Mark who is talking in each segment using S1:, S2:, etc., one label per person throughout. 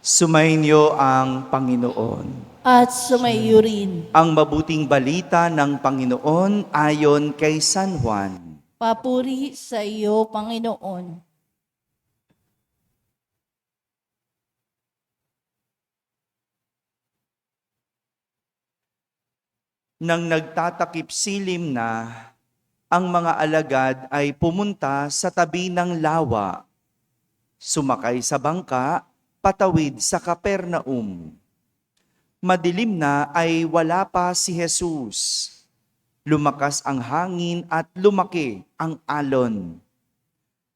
S1: Sumainyo ang Panginoon.
S2: At sumaiyo rin.
S1: Ang mabuting balita ng Panginoon ayon kay San Juan.
S2: Papuri sa iyo, Panginoon.
S1: Nang nagtatakip silim na, ang mga alagad ay pumunta sa tabi ng lawa. Sumakay sa bangka, patawid sa Kapernaum. Madilim na ay wala pa si Jesus. Lumakas ang hangin at lumaki ang alon.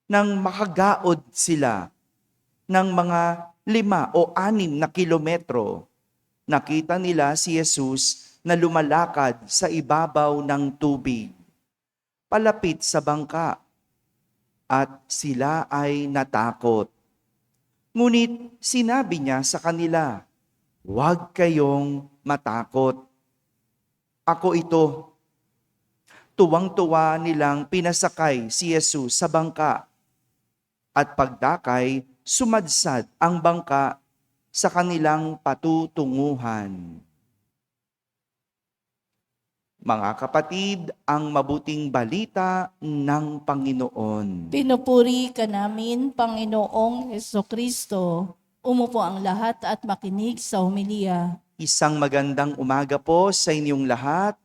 S1: Nang makagaod sila ng mga 5 o 6 na kilometro, nakita nila si Jesus na lumalakad sa ibabaw ng tubig, palapit sa bangka, at sila ay natakot. Ngunit sinabi niya sa kanila, "Huwag kayong matakot. Ako ito." Tuwang-tuwa nilang pinasakay si Jesus sa bangka, at pagdakay, sumadsad ang bangka sa kanilang patutunguhan. Mga kapatid, ang mabuting balita ng Panginoon.
S2: Pinupuri ka namin, Panginoong Hesukristo. Umupo ang lahat at makinig sa homilia.
S1: Isang magandang umaga po sa inyong lahat.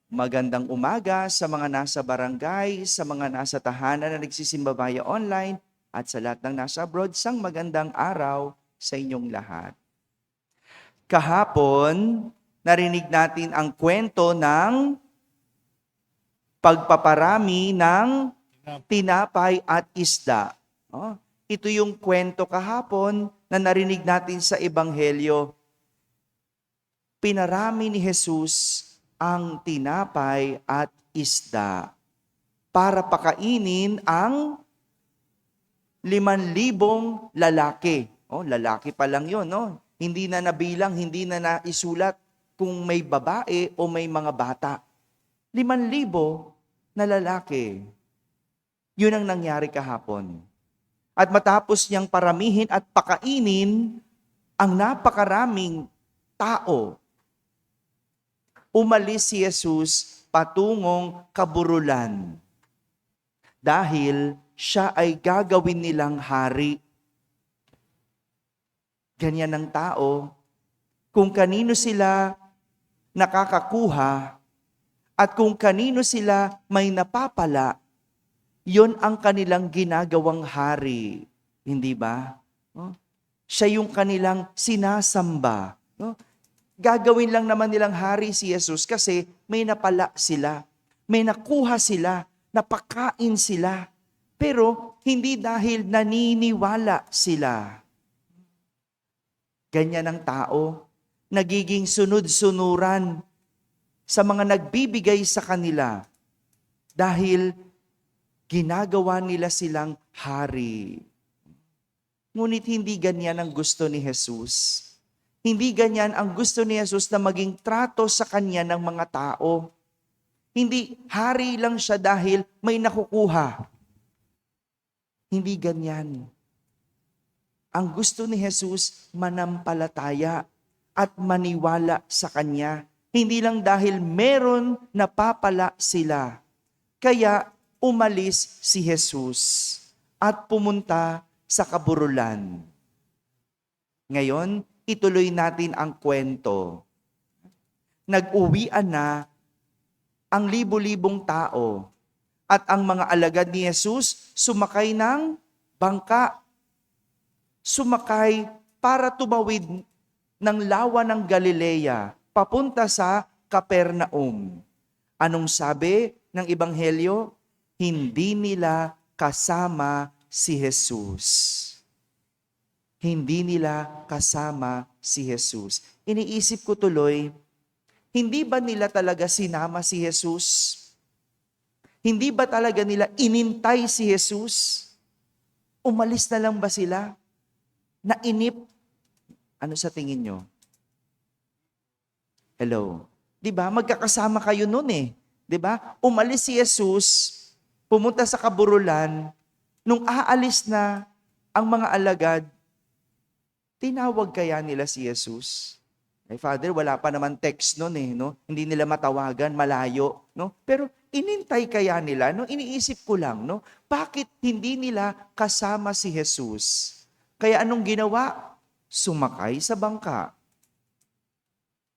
S1: Magandang umaga sa mga nasa barangay, sa mga nasa tahanan na nagsisimba via online, at sa lahat ng nasa abroad, sang magandang araw sa inyong lahat. Kahapon, narinig natin ang kwento ng pagpaparami ng tinapay at isda. Ito yung kwento kahapon na narinig natin sa Ebanghelyo. Pinarami ni Jesus ang tinapay at isda para pakainin ang 5,000 lalaki. Lalaki pa lang yun, no? Hindi na nabilang, hindi na naisulat kung may babae o may mga bata. 5,000 na lalaki. Yun ang nangyari kahapon. At matapos niyang paramihin at pakainin ang napakaraming tao, umalis si Jesus patungong kaburulan. Dahil siya ay gagawin nilang hari. Ganyan ang tao. Kung kanino sila nakakakuha at kung kanino sila may napapala, yon ang kanilang ginagawang hari. Hindi ba? Siya yung kanilang sinasamba. Gagawin lang naman nilang hari si Jesus kasi may napala sila, may nakuha sila, napakain sila. Pero hindi dahil naniniwala sila. Ganyan ang tao, nagiging sunod-sunuran sa mga nagbibigay sa kanila dahil ginagawa nila silang hari. Ngunit hindi ganyan ang gusto ni Jesus. Hindi ganyan ang gusto ni Jesus na maging trato sa kanya ng mga tao. Hindi hari lang siya dahil may nakukuha. Hindi ganyan. Ang gusto ni Jesus, manampalataya at maniwala sa Kanya. Hindi lang dahil meron napapala sila. Kaya umalis si Jesus at pumunta sa kaburulan. Ngayon, ituloy natin ang kwento. Nag-uwian na ang libo-libong tao at ang mga alagad ni Jesus sumakay ng bangka. Sumakay para tumawid ng lawa ng Galilea papunta sa Kapernaum. Anong sabi ng Ebanghelyo? Hindi nila kasama si Jesus. Hindi nila kasama si Jesus. Iniisip ko tuloy, hindi ba nila talaga sinama si Jesus? Hindi ba talaga nila inintay si Jesus? Umalis na lang ba sila? Nainip? Ano sa tingin nyo? Hello? Diba? Magkakasama kayo nun eh. Diba? Umalis si Jesus, pumunta sa kaburulan, nung aalis na ang mga alagad, tinawag kaya nila si Jesus? Ay, Father, wala pa naman text nun no? Hindi nila matawagan, malayo, no? Pero inintay kaya nila, no? Iniisip ko lang, no? Bakit hindi nila kasama si Jesus? Kaya anong ginawa? Sumakay sa bangka.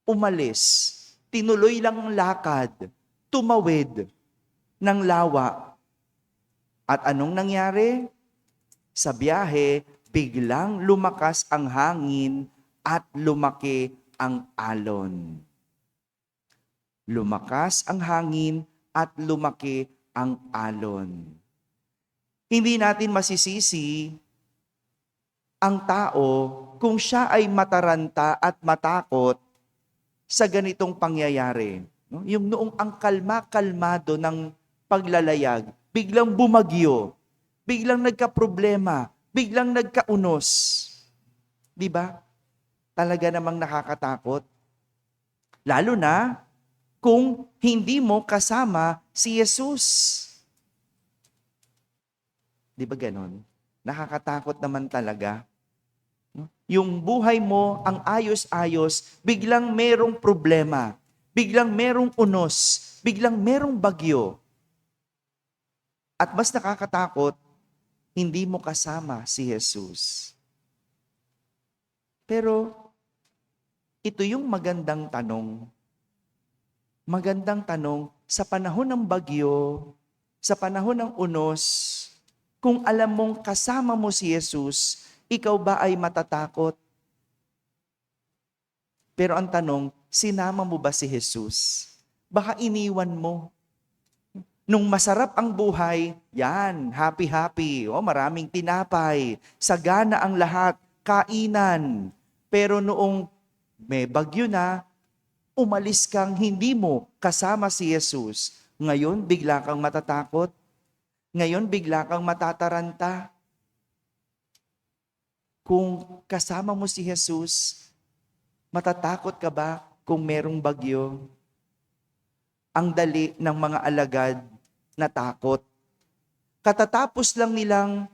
S1: Umalis. Tinuloy lang ang lakad. Tumawid ng lawa. At anong nangyari? Sa biyahe, biglang lumakas ang hangin at lumaki ang alon. Lumakas ang hangin at lumaki ang alon. Hindi natin masisisi ang tao kung siya ay mataranta at matakot sa ganitong pangyayari. No? Yung noong ang kalma-kalmado ng paglalayag, biglang bumagyo, biglang nagka-problema, biglang nagka-unos. Di ba? Talaga namang nakakatakot. Lalo na kung hindi mo kasama si Jesus. Di ba ganon? Nakakatakot naman talaga. Yung buhay mo, ang ayos-ayos, biglang merong problema, biglang merong unos, biglang merong bagyo. At mas nakakatakot, hindi mo kasama si Jesus. Pero, ito yung magandang tanong. Magandang tanong, sa panahon ng bagyo, sa panahon ng unos, kung alam mong kasama mo si Jesus, ikaw ba ay matatakot? Pero ang tanong, sinama mo ba si Jesus? Baka iniwan mo. Nung masarap ang buhay, yan, happy-happy, maraming tinapay, sagana ang lahat, kainan. Pero noong may bagyo na, umalis kang hindi mo kasama si Jesus. Ngayon, bigla kang matatakot. Ngayon, bigla kang matataranta. Kung kasama mo si Jesus, matatakot ka ba kung merong bagyo? Ang dali ng mga alagad na takot. Katatapos lang nilang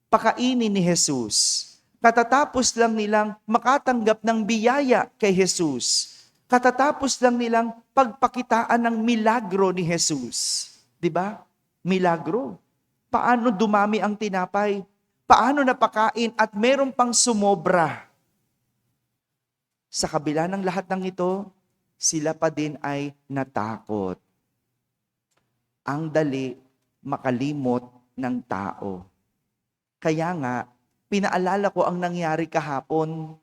S1: pakainin ni Jesus. Katatapos lang nilang makatanggap ng biyaya kay Jesus. Katatapos lang nilang pagpakitaan ng milagro ni Jesus. 'Di ba? Milagro. Paano dumami ang tinapay? Paano napakain at meron pang sumobra? Sa kabila ng lahat ng ito, sila pa din ay natakot. Ang dali makalimot ng tao. Kaya nga, pinaalala ko ang nangyari kahapon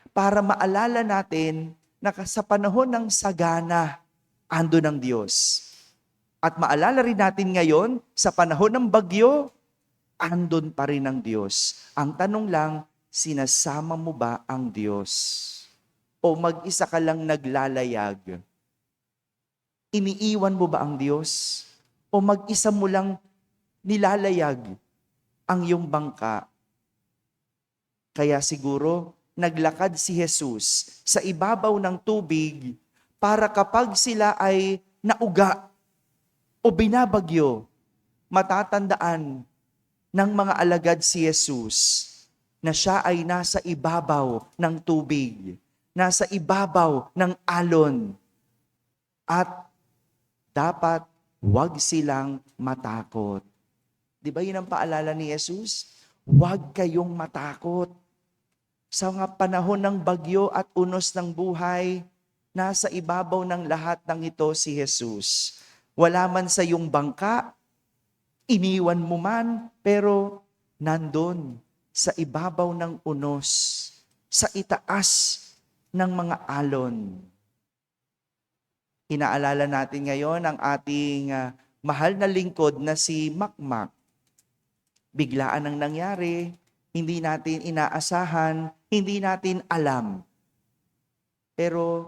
S1: para maalala natin na sa panahon ng sagana, ando ng Diyos. At maalala rin natin ngayon, sa panahon ng bagyo, andun pa rin ang Diyos. Ang tanong lang, sinasama mo ba ang Diyos? O mag-isa ka lang naglalayag? Iniiwan mo ba ang Diyos? O mag-isa mo lang nilalayag ang iyong bangka? Kaya siguro, naglakad si Jesus sa ibabaw ng tubig para kapag sila ay nauga o binabagyo, matatandaan ng mga alagad si Jesus na siya ay nasa ibabaw ng tubig, nasa ibabaw ng alon, at dapat huwag silang matakot. Di ba yun ang paalala ni Jesus? Huwag kayong matakot. Sa mga panahon ng bagyo at unos ng buhay, nasa ibabaw ng lahat ng ito si Jesus. Wala man sa iyong bangka, iniwan mo man, pero nandun sa ibabaw ng unos, sa itaas ng mga alon. Inaalala natin ngayon ang ating mahal na lingkod na si Makmak. Biglaan ang nangyari, hindi natin inaasahan, hindi natin alam. Pero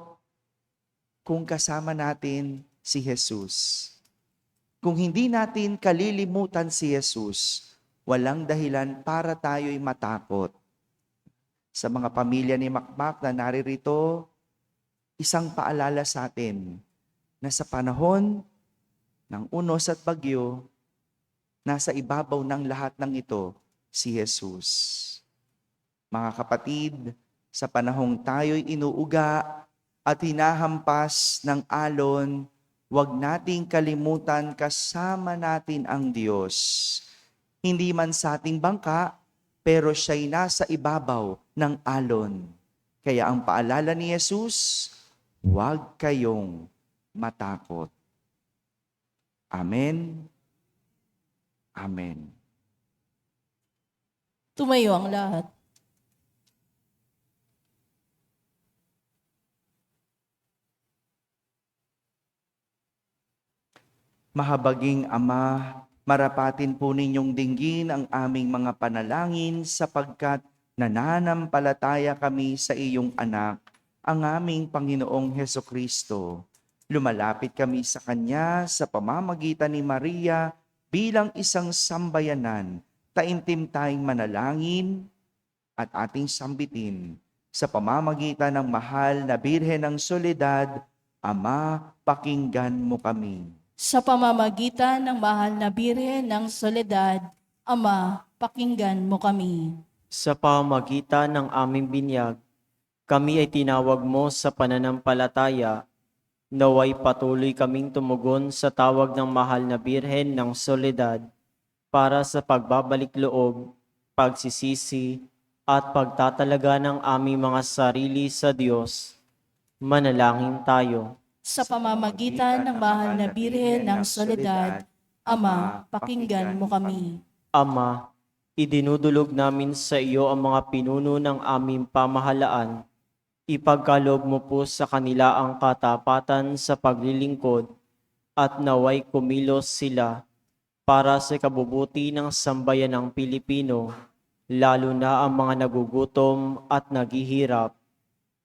S1: kung kasama natin si Jesus, kung hindi natin kalilimutan si Jesus, walang dahilan para tayo'y matakot. Sa mga pamilya ni Makmak na naririto, isang paalala sa atin na sa panahon ng unos at bagyo, nasa ibabaw ng lahat ng ito si Jesus. Mga kapatid, sa panahong tayo'y inuuga at hinahampas ng alon, huwag nating kalimutan kasama natin ang Diyos. Hindi man sa ating bangka, pero siya'y nasa ibabaw ng alon. Kaya ang paalala ni Jesus, huwag kayong matakot. Amen. Amen.
S2: Tumayo ang lahat.
S1: Mahabaging Ama, marapatin po ninyong dinggin ang aming mga panalangin sapagkat nananampalataya kami sa iyong anak, ang aming Panginoong Hesukristo. Lumalapit kami sa Kanya sa pamamagitan ni Maria bilang isang sambayanan. Taimtim tayong manalangin at ating sambitin sa pamamagitan ng mahal na Birhen ng Soledad. Ama, pakinggan mo kami.
S2: Sa pamamagitan ng mahal na Birhen ng Soledad, Ama, pakinggan mo kami.
S3: Sa pamamagitan ng aming binyag, kami ay tinawag mo sa pananampalataya. Naway patuloy kaming tumugon sa tawag ng mahal na Birhen ng Soledad para sa pagbabalik loob, pagsisisi, at pagtatalaga ng aming mga sarili sa Diyos. Manalangin tayo.
S2: Sa pamamagitan ng mahal na Birhen ng Soledad, Ama, pakinggan mo kami.
S3: Ama, idinudulog namin sa iyo ang mga pinuno ng aming pamahalaan. Ipagkaloob mo po sa kanila ang katapatan sa paglilingkod at naway kumilos sila para sa kabubuti ng sambayanang Pilipino, lalo na ang mga nagugutom at naghihirap.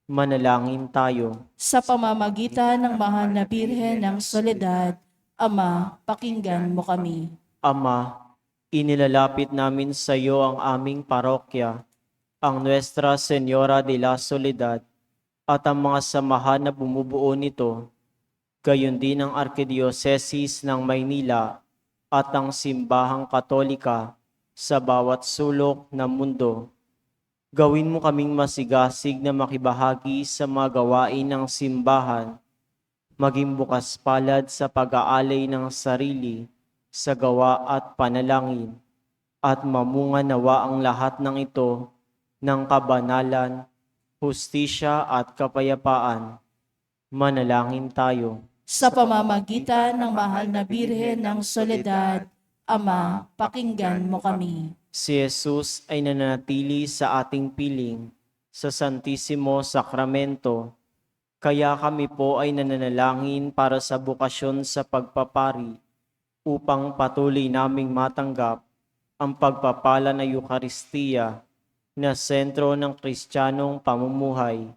S3: Manalangin tayo.
S2: Sa pamamagitan ng mahal na Birhen ng Soledad, Ama, pakinggan mo kami.
S3: Ama, inilalapit namin sa iyo ang aming parokya, ang Nuestra Señora de la Soledad, at ang mga samahan na bumubuo nito, gayon din ang Arkidiocese ng Maynila at ang Simbahang Katolika sa bawat sulok ng mundo. Gawin mo kaming masigasig na makibahagi sa mga gawain ng simbahan, maging bukas palad sa pag-aalay ng sarili sa gawa at panalangin, at mamunga nawa ang lahat ng ito ng kabanalan, hustisya at kapayapaan. Manalangin tayo.
S2: Sa pamamagitan ng mahal na Birhen ng Soledad, Ama, pakinggan mo kami.
S3: Si Jesus ay nananatili sa ating piling sa Santisimo Sakramento. Kaya kami po ay nananalangin para sa bukasyon sa pagpapari upang patuloy naming matanggap ang pagpapala na Eukaristiya na sentro ng Kristiyanong pamumuhay.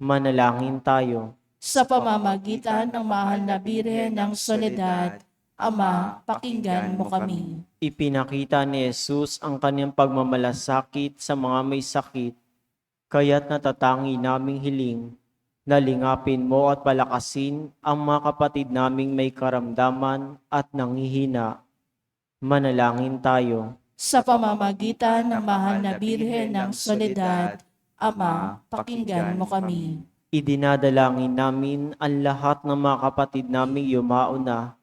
S3: Manalangin tayo.
S2: Sa pamamagitan ng mahal na Birhen ng Soledad, Ama, pakinggan mo kami.
S3: Ipinakita ni Jesus ang kanyang pagmamalasakit sa mga may sakit, kaya't natatangi naming hiling na lingapin mo at palakasin ang mga kapatid naming may karamdaman at nanghihina. Manalangin tayo.
S2: Sa pamamagitan ng mahal na Birhen ng Soledad, Ama, pakinggan mo kami.
S3: Idinadalangin namin ang lahat ng mga kapatid naming yumauna,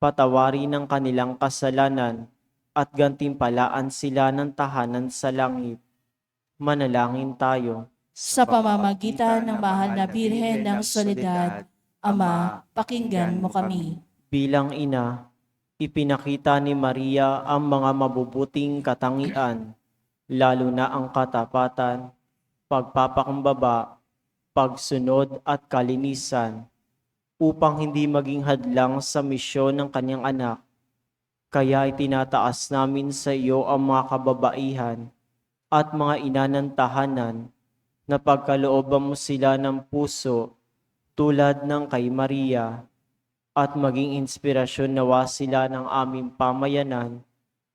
S3: patawarin ang kanilang kasalanan at gantimpalaan sila ng tahanan sa langit. Manalangin tayo.
S2: Sa pamamagitan ng mahal na Birhen ng Soledad, Ama, pakinggan mo kami.
S3: Bilang ina, ipinakita ni Maria ang mga mabubuting katangian, lalo na ang katapatan, pagpapakumbaba, pagsunod at kalinisan, upang hindi maging hadlang sa misyon ng kanyang anak. Kaya itinataas namin sa iyo ang mga kababaihan at mga ina ng tahanan na pagkalooban mo sila ng puso tulad ng kay Maria, at maging inspirasyon nawa sila ng aming pamayanan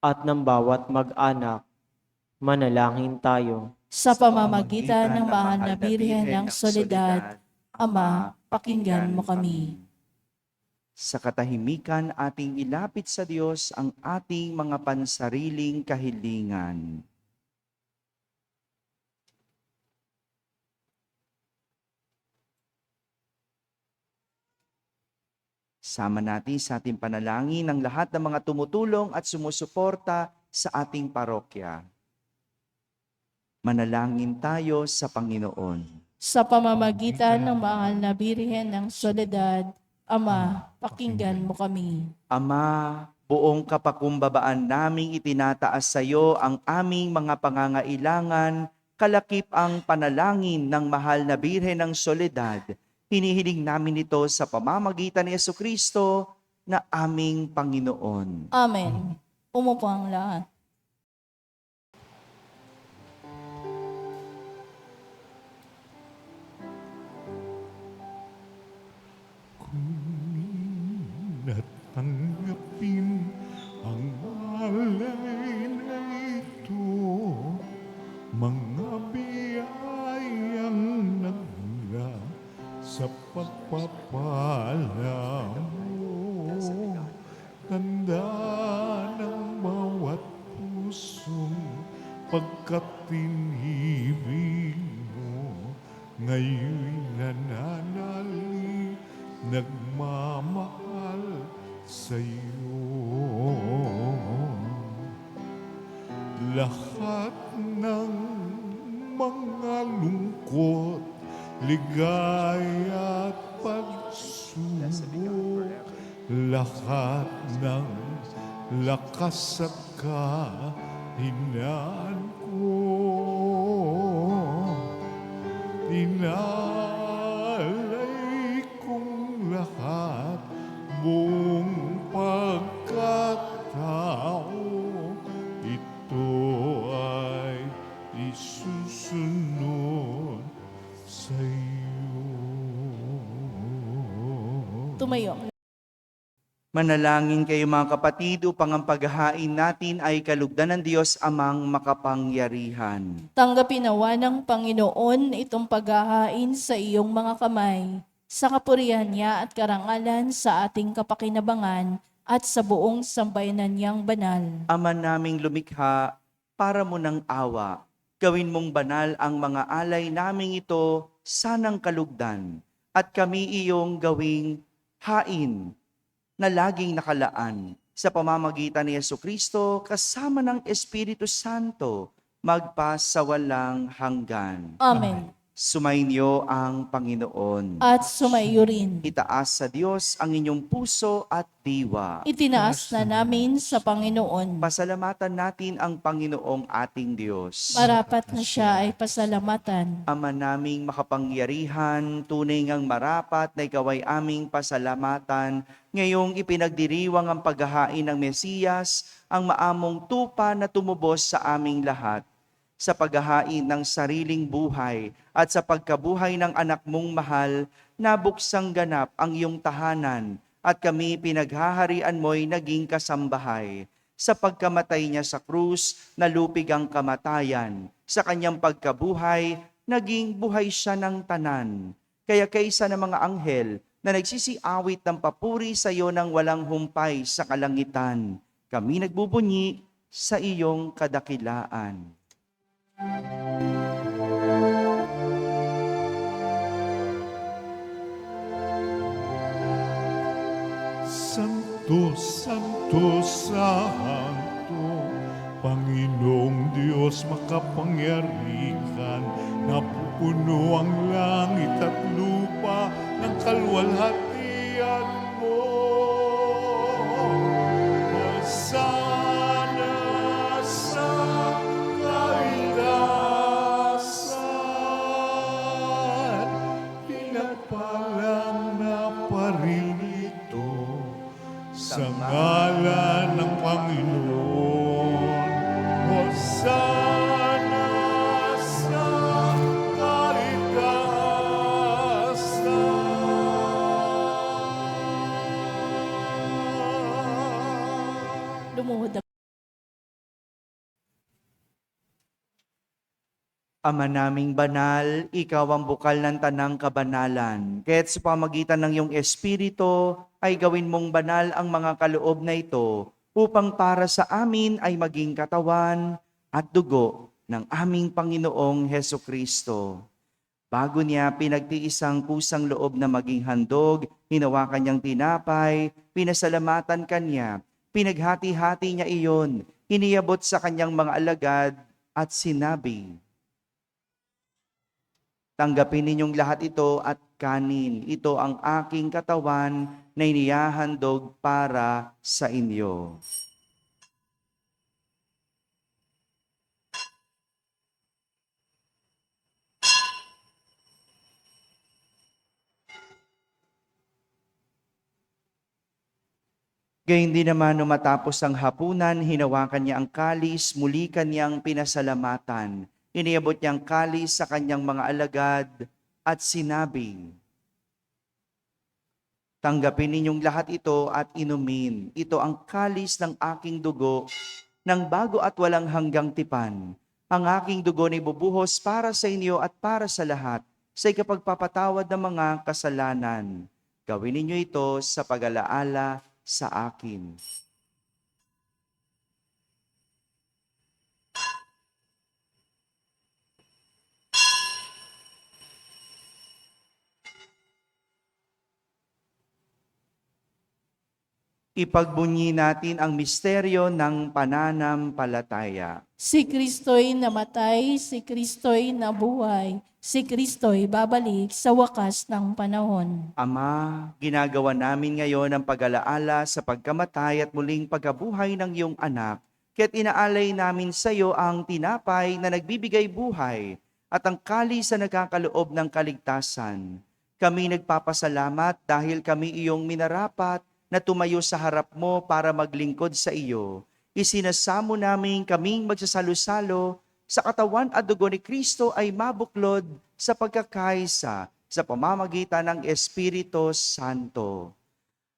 S3: at ng bawat mag-anak. Manalangin tayo.
S2: Sa pamamagitan ng mahal na Birhen ng Soledad, Ama, pakinggan mo kami.
S1: Sa katahimikan ating ilapit sa Diyos ang ating mga pansariling kahilingan. Sama natin sa ating panalangin ng lahat ng mga tumutulong at sumusuporta sa ating parokya. Manalangin tayo sa Panginoon.
S2: Sa pamamagitan ng mahal na Birhen ng Soledad, Ama, pakinggan mo kami.
S1: Ama, buong kapakumbabaan naming itinataas sa iyo ang aming mga pangangailangan, kalakip ang panalangin ng mahal na Birhen ng Soledad. Hinihiling namin ito sa pamamagitan ni Jesucristo na aming Panginoon.
S2: Amen. Umupo ang lahat.
S4: At tanggapin ang alay na ito, mga biyayang nagmula sa pagpapala mo. Tanda ng bawat pusong pagkat inibig mo, ngayon'y nananali, nagmamahal sa'yo. Lahat ng mga lungkot, ligaya at pagsubok, lahat ng lakas at kahinaan ko, inalay kong lahat, buong pagkatao, ito ay isusunod sa'yo.
S2: Tumayo.
S1: Manalangin kayo mga kapatid upang ang paghahain natin ay kalugdan ng Diyos amang makapangyarihan.
S2: Tanggapin nawa ng Panginoon itong paghahain sa iyong mga kamay, sa kapurihan niya at karangalan sa ating kapakinabangan at sa buong sambayanan niyang banal.
S1: Ama naming lumikha, para mo ng awa, gawin mong banal ang mga alay naming ito sanang kalugdan, at kami iyong gawing hain na laging nakalaan sa pamamagitan ni Jesucristo kasama ng Espiritu Santo magpasawalang hanggan.
S2: Amen.
S1: Sumainyo ang Panginoon.
S2: At sumaiyo rin.
S1: Itaas sa Diyos ang inyong puso at diwa.
S2: Itinaas na namin sa Panginoon.
S1: Pasalamatan natin ang Panginoong ating Diyos.
S2: Marapat na siya ay pasalamatan.
S1: Ama naming makapangyarihan, tunay ngang marapat na ikaw ay aming pasalamatan. Ngayong ipinagdiriwang ang paghahain ng Mesiyas, ang maamong tupa na tumubos sa aming lahat. Sa paghahain ng sariling buhay at sa pagkabuhay ng anak mong mahal, nabuksang ganap ang iyong tahanan at kami pinaghaharian mo'y naging kasambahay. Sa pagkamatay niya sa krus, nalupig ang kamatayan. Sa kanyang pagkabuhay, naging buhay siya ng tanan. Kaya kaysa ng mga anghel na nagsisiawit ng papuri sa iyo ng walang humpay sa kalangitan, kami nagbubunyi sa iyong kadakilaan.
S4: Santo, Santo, Santo, Panginoong Diyos makapangyarihan, napupuno ang langit at lupa ng kaluwalhatian mo. Hosana sa kaitaasan, pinagpalang na pa rin ito sa ngalan ng Panginoon. Hosana sa kaitaasan.
S2: Lumuhod ang
S1: Ama naming banal, ikaw ang bukal ng tanang kabanalan. Kaya't sa pamagitan ng iyong Espiritu, ay gawin mong banal ang mga kaloob na ito, upang para sa amin ay maging katawan at dugo ng aming Panginoong Hesukristo. Bago niya pinagtiis ang kusang loob na maging handog, hinawakan niyang tinapay, pinasalamatan kanya, pinaghati-hati niya iyon, iniabot sa kanyang mga alagad at sinabi, "Tanggapin ninyong lahat ito at kanin. Ito ang aking katawan na inihahandog para sa inyo." Gayun din naman nung matapos ang hapunan, hinawakan niya ang kalis, muli kanyang pinasalamatan. Iniabot niyang kalis sa kanyang mga alagad at sinabi, "Tanggapin ninyong lahat ito at inumin. Ito ang kalis ng aking dugo, ng bago at walang hanggang tipan. Ang aking dugo na ibubuhos para sa inyo at para sa lahat, sa ikapagpapatawad ng mga kasalanan. Gawin ninyo ito sa pag-alaala sa akin." Ipagbunyi natin ang misteryo ng pananampalataya.
S2: Si Kristo'y namatay, si Kristo'y nabuhay, si Kristo'y babalik sa wakas ng panahon.
S1: Ama, ginagawa namin ngayon ang pag-alaala sa pagkamatay at muling pagkabuhay ng iyong anak, kaya't inaalay namin sa iyo ang tinapay na nagbibigay buhay at ang kalis na nagkakaloob ng kaligtasan. Kami nagpapasalamat dahil kami iyong minarapat na tumayo sa harap mo para maglingkod sa iyo. Isinasamo namin kaming magsasalo-salo sa katawan at dugo ni Kristo ay mabuklod sa pagkakaisa sa pamamagitan ng Espiritu Santo.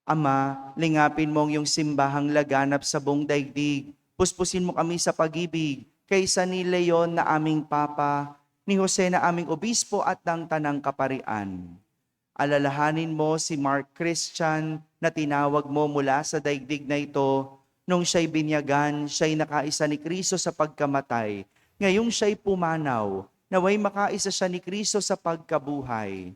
S1: Ama, lingapin mo ang iyong simbahang laganap sa buong daigdig. Puspusin mo kami sa pag-ibig kaysa ni Leon na aming Papa, ni Jose na aming Obispo at ng Tanang Kaparian. Alalahanin mo si Mark Christian na tinawag mo mula sa daigdig na ito. Nung siya'y binyagan, siya'y nakaisa ni Kristo sa pagkamatay. Ngayong siya'y pumanaw, naway makaisa siya ni Kristo sa pagkabuhay.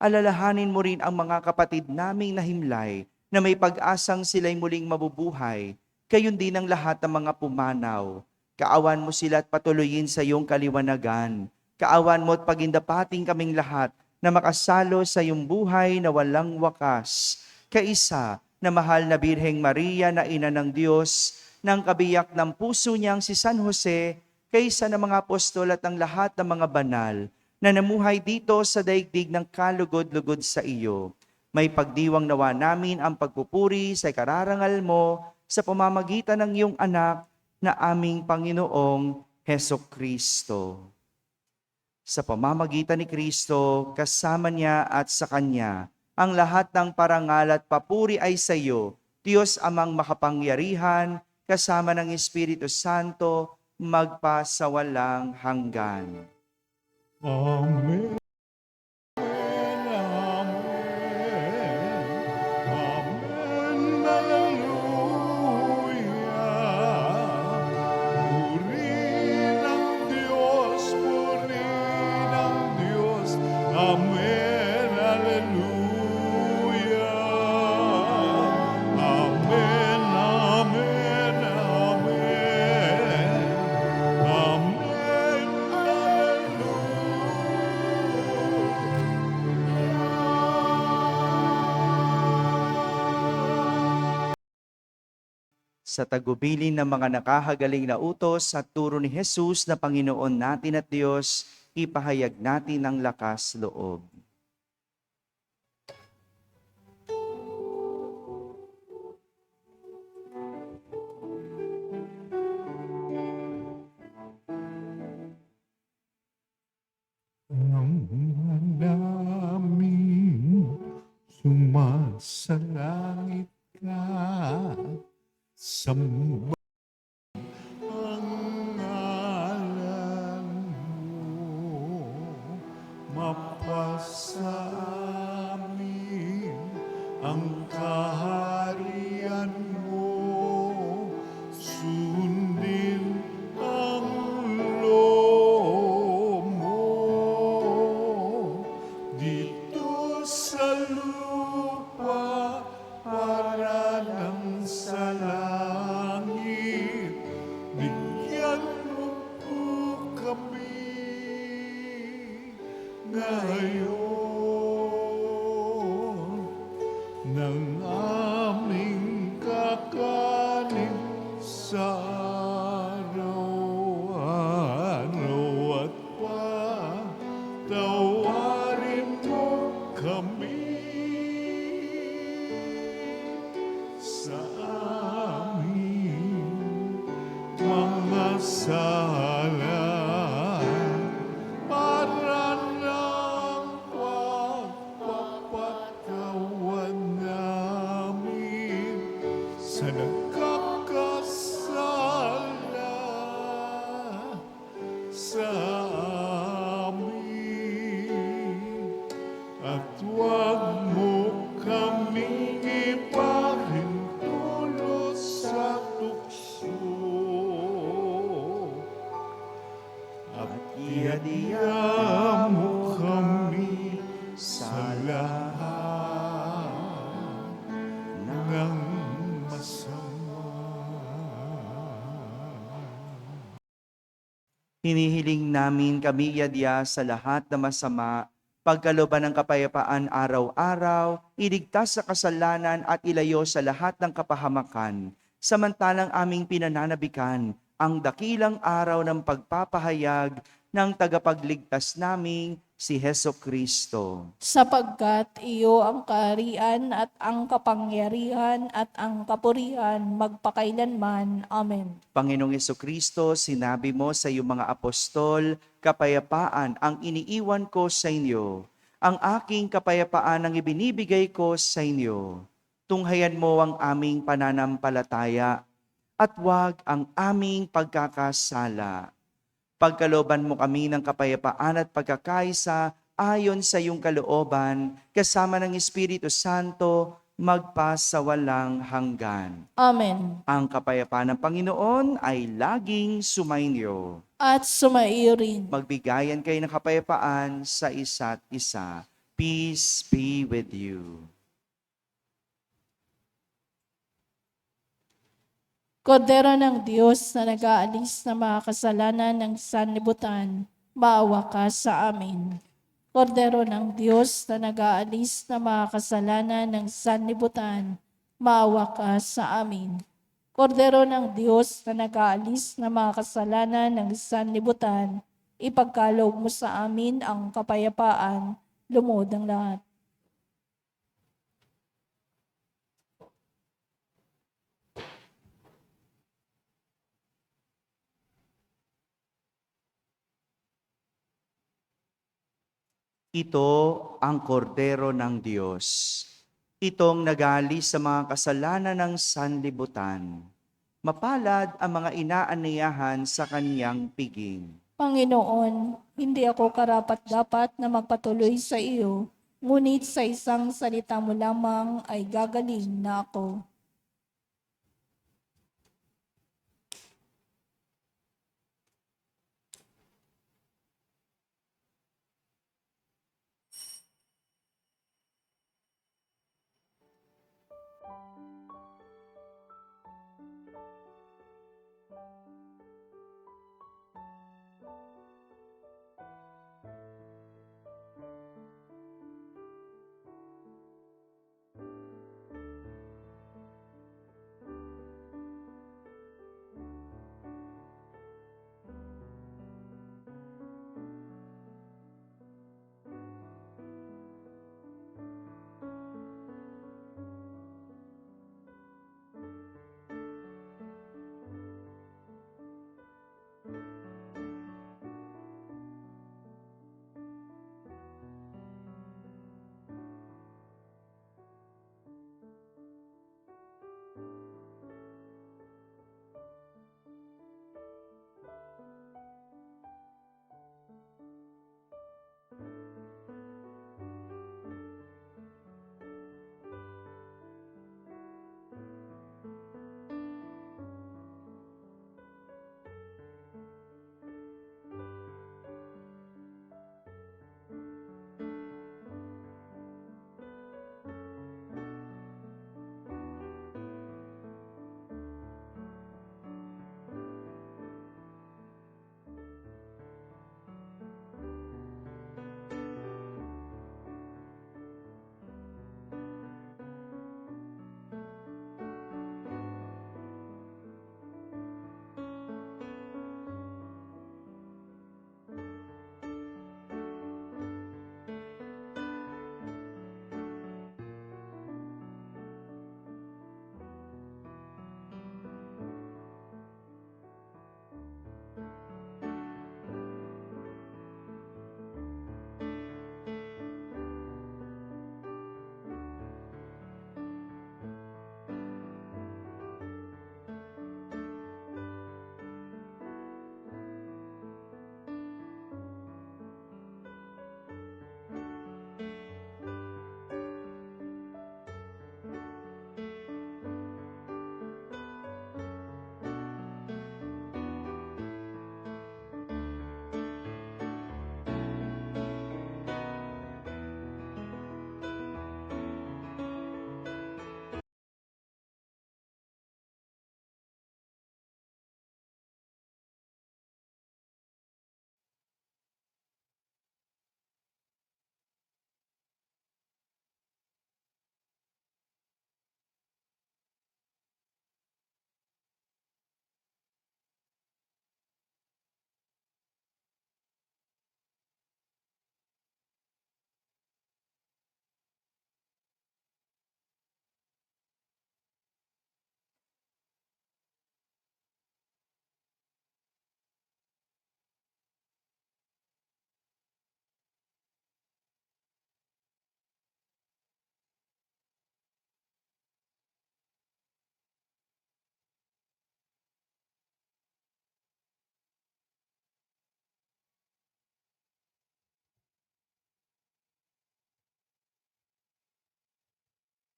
S1: Alalahanin mo rin ang mga kapatid naming nahimlay na may pag-asang sila'y muling mabubuhay. Gayon din ang lahat ng mga pumanaw. Kaawan mo sila at patuloyin sa iyong kaliwanagan. Kaawan mo at pagindapating kaming lahat na makasalo sa iyong buhay na walang wakas. Kaisa na mahal na Birheng Maria na ina ng Diyos, ng kabiyak ng puso niyang si San Jose, kaysa ng mga apostol at ang lahat ng mga banal na namuhay dito sa daigdig ng kalugod-lugod sa iyo. May pagdiwang nawa namin ang pagpupuri sa kararangal mo sa pamamagitan ng iyong anak na aming Panginoong Hesukristo. Sa pamamagitan ni Kristo, kasama niya at sa Kanya, ang lahat ng parangal at papuri ay sa iyo, Diyos amang makapangyarihan, kasama ng Espiritu Santo, magpasawalang hanggan.
S4: Amen. Amen. Amen. Hallelujah. Purihin ang Diyos, purihin ang Diyos. Amen. Hallelujah. Amen. Amen. Amen. Amen.
S1: Sa tagubilin ng mga nakahagaling na utos at turo ni Jesus na Panginoon natin at Diyos, ipahayag natin ang lakas loob.
S4: Ang namin sumasalangit ka, samba ang ngalan mo, mapasa amin ang kaharian mo, sundin ang loob mo ngayon ng aming kakanin sa araw-araw at patawarin mo kami sa aming mga sala para ng pagpapatawad namin sa nagkakasala sa amin. At huwag mo kaming ipahintulot sa tukso. At iadya mo kami sa lahat ng masama.
S1: Hinihiling namin kami yadya sa lahat na masama, pagkalooban ng kapayapaan araw-araw, iligtas sa kasalanan at ilayo sa lahat ng kapahamakan, samantalang aming pinananabikan ang dakilang araw ng pagpapahayag ng tagapagligtas naming si Heso Kristo.
S2: Sapagkat iyo ang kaharian at ang kapangyarihan at ang kapurihan magpakailanman. Amen.
S1: Panginoong Kristo, sinabi mo sa iyong mga apostol, kapayapaan ang iniiwan ko sa inyo. Ang aking kapayapaan ang ibinibigay ko sa inyo. Tunghayan mo ang aming pananampalataya at huwag ang aming pagkakasala. Pagkalooban mo kami ng kapayapaan at pagkakaisa ayon sa iyong kalooban, kasama ng Espiritu Santo, magpasawalang hanggan.
S2: Amen.
S1: Ang kapayapaan ng Panginoon ay laging sumainyo.
S2: At sumaiyo rin.
S1: Magbigayan kayo ng kapayapaan sa isa't isa. Peace be with you.
S2: Kordero ng Diyos na nag-aalis ng mga kasalanan ng sanlibutan, maawa ka sa amin. Kordero ng Diyos na nag-aalis ng mga kasalanan ng sanlibutan, maawa ka sa amin. Kordero ng Diyos na nag-aalis ng mga kasalanan ng sanlibutan, ipagkaloob mo sa amin ang kapayapaan, lumuhod ang lahat.
S1: Ito ang kordero ng Diyos. Itong nag-aalis sa mga kasalanan ng sanlibutan. Mapalad ang mga inaaniyahan sa kaniyang piging.
S2: Panginoon, hindi ako karapat-dapat na magpatuloy sa iyo, ngunit sa isang salita mo lamang ay gagaling na ako.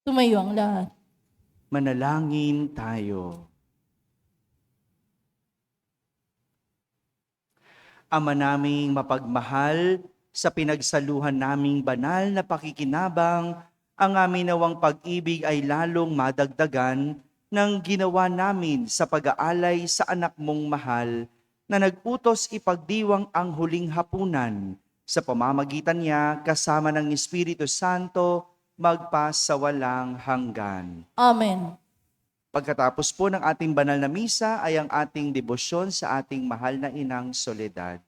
S2: Tumayo ang lahat.
S1: Manalangin tayo. Ama naming mapagmahal, sa pinagsaluhan naming banal na pakikinabang, ang aming nawang pag-ibig ay lalong madagdagan ng ginawa namin sa pag-aalay sa anak mong mahal na nag-utos ipagdiwang ang huling hapunan. Sa pamamagitan niya, kasama ng Espiritu Santo, magpasawalang hanggan.
S2: Amen.
S1: Pagkatapos po ng ating banal na misa ay ang ating debosyon sa ating mahal na Inang Soledad.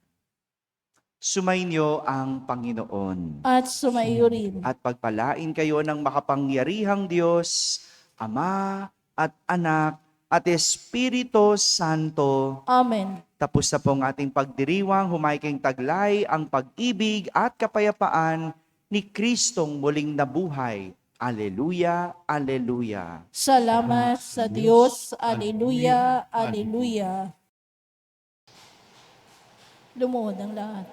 S1: Sumainyo ang Panginoon
S2: At sumaiyo rin.
S1: at pagpalain kayo ng makapangyarihang Diyos, Ama at Anak at Espiritu Santo.
S2: Amen.
S1: Tapos na pong ating pagdiriwang, humaykeng taglay ang pag-ibig at kapayapaan ni Kristong muling nabuhay. Aleluya, aleluya.
S2: Salamat sa Diyos. Aleluya, aleluya. Lumuhod ang lahat.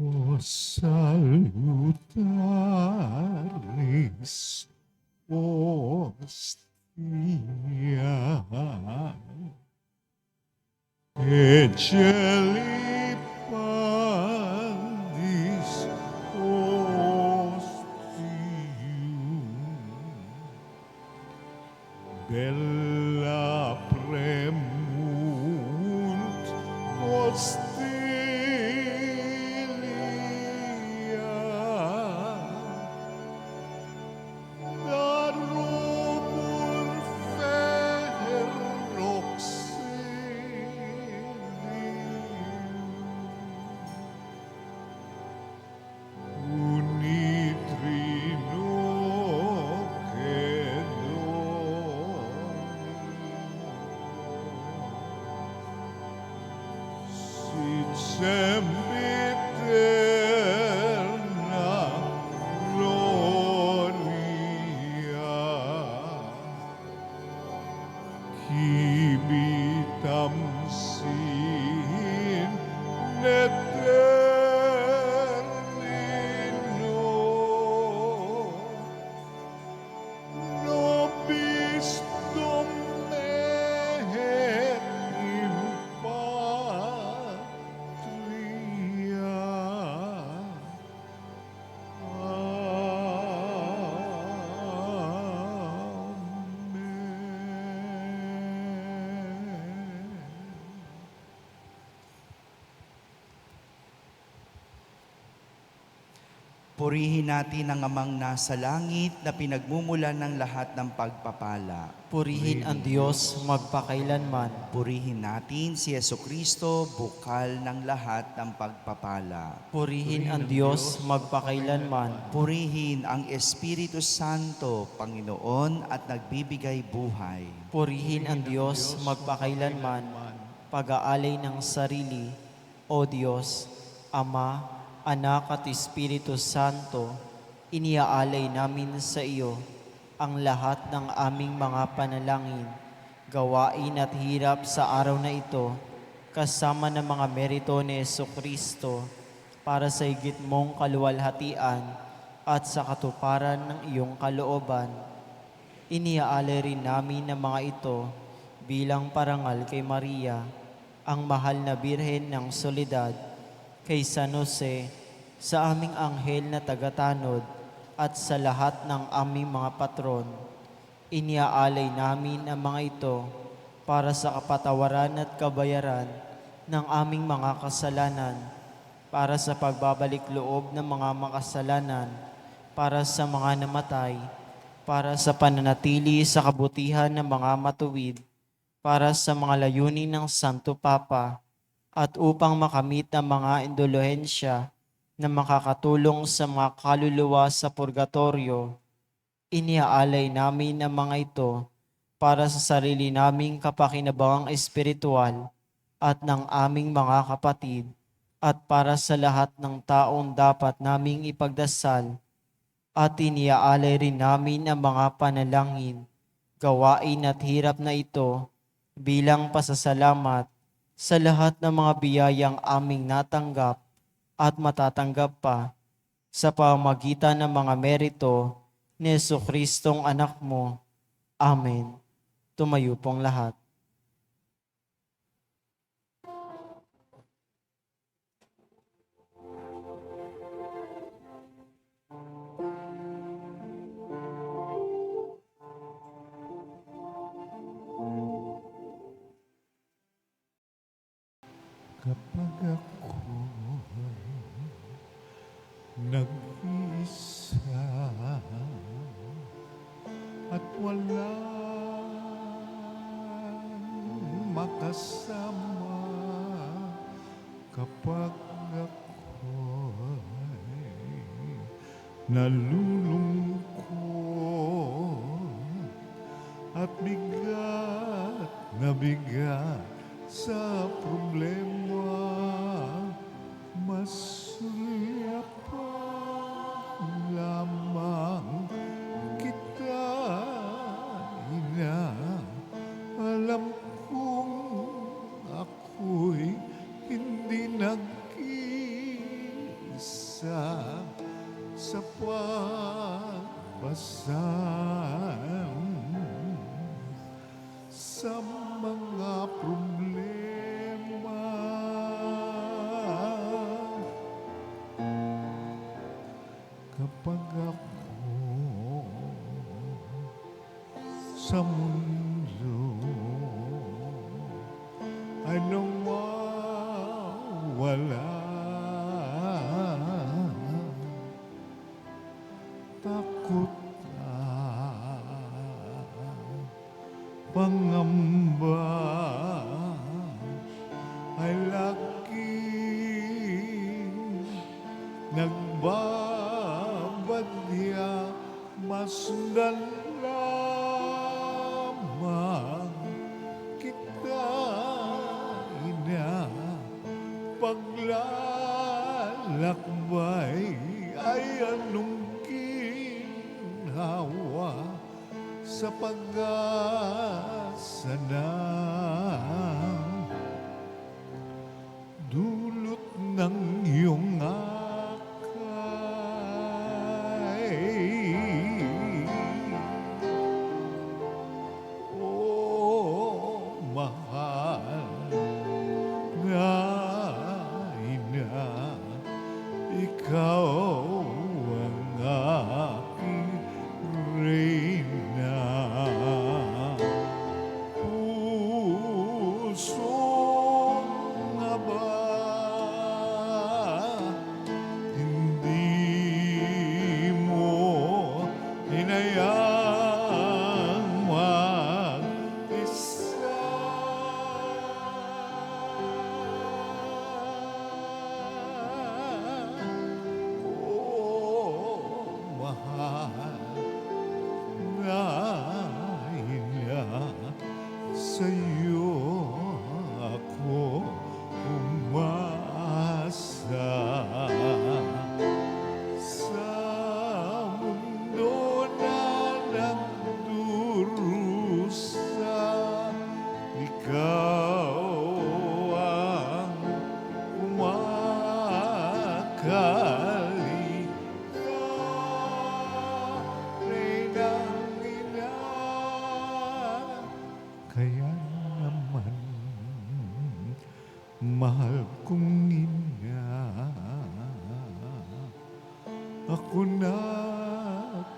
S4: O salutaris hostia, Eceli pandis hostium, bella premunt hostilia, darumur ferroxenium, unitrino sit sempiterna gloria, civitam sin eternino, nobis Domine in patria. Amen.
S1: Purihin natin ang amang nasa langit na pinagmumulan ng lahat ng pagpapala.
S3: Purihin ang Diyos magpakailanman.
S1: Purihin natin si Jesucristo, bukal ng lahat ng pagpapala.
S3: Purihin ang Diyos magpakailanman.
S1: Purihin ang Espiritu Santo, Panginoon at nagbibigay buhay.
S3: Purihin ang Diyos magpakailanman. Pag-aalay ng sarili, O Diyos, Ama, Anak at Espiritu Santo, iniaalay namin sa iyo ang lahat ng aming mga panalangin, gawain at hirap sa araw na ito, kasama ng mga merito ni Jesucristo, para sa higit mong kaluwalhatian at sa katuparan ng iyong kalooban. Iniaalay rin namin ang mga ito bilang parangal kay Maria, ang mahal na Birhen ng Soledad, kay San Jose, sa aming anghel na tagatanod, at sa lahat ng aming mga patron. Iniaalay namin ang mga ito para sa kapatawaran at kabayaran ng aming mga kasalanan, para sa pagbabalik loob ng mga makasalanan, para sa mga namatay, para sa pananatili sa kabutihan ng mga matuwid, para sa mga layunin ng Santo Papa, at upang makamit ang mga indulhensya na makakatulong sa mga kaluluwa sa purgatorio, iniaalay namin ang mga ito para sa sarili naming kapakinabangang espiritual at ng aming mga kapatid, at para sa lahat ng taong dapat naming ipagdasal, at iniaalay rin namin ang mga panalangin, gawain at hirap na ito bilang pasasalamat sa lahat ng mga biyayang aming natanggap at matatanggap pa sa pamamagitan ng mga merito ni Jesucristong anak mo. Amen. Tumayo pong lahat.
S4: Kapag ako nag-iisa at walang makasama, kapag ako'y nalulungkot at bigat na bigat sa problema, masuyapan lamang kita, ina. Alam kong ako'y hindi nag-iisa sa pagpasan sa mga problema. Kapag ako sa mundo ay nawawala, takot pangamba ay laging nagbabadya, masdan lamang kita, ina. Paglalakbay ay anong ginhawa sa pag-asa na dulot ng iyong akay. Oh, mahal na ina, ikaw ang aking reyna. Puso nga ba hindi mo hinayang mag-isa? Oh, mahal na ina, sa'yo ako umasa. Sa mundo na nagdurusa, ikaw ang kumakalikha, Reynang ina. Kaya naman, mahal kong ina, ako na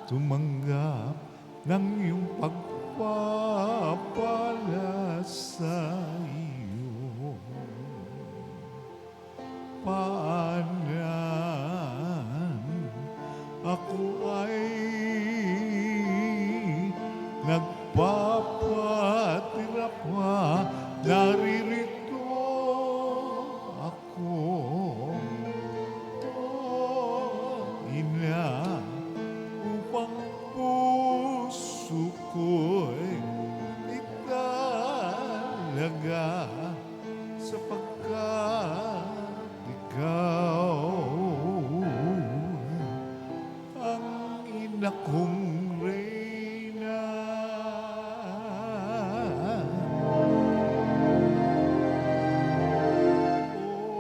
S4: tumanggap ng iyong pagpapala sa iyo. Paanan ako ay na kong reyna.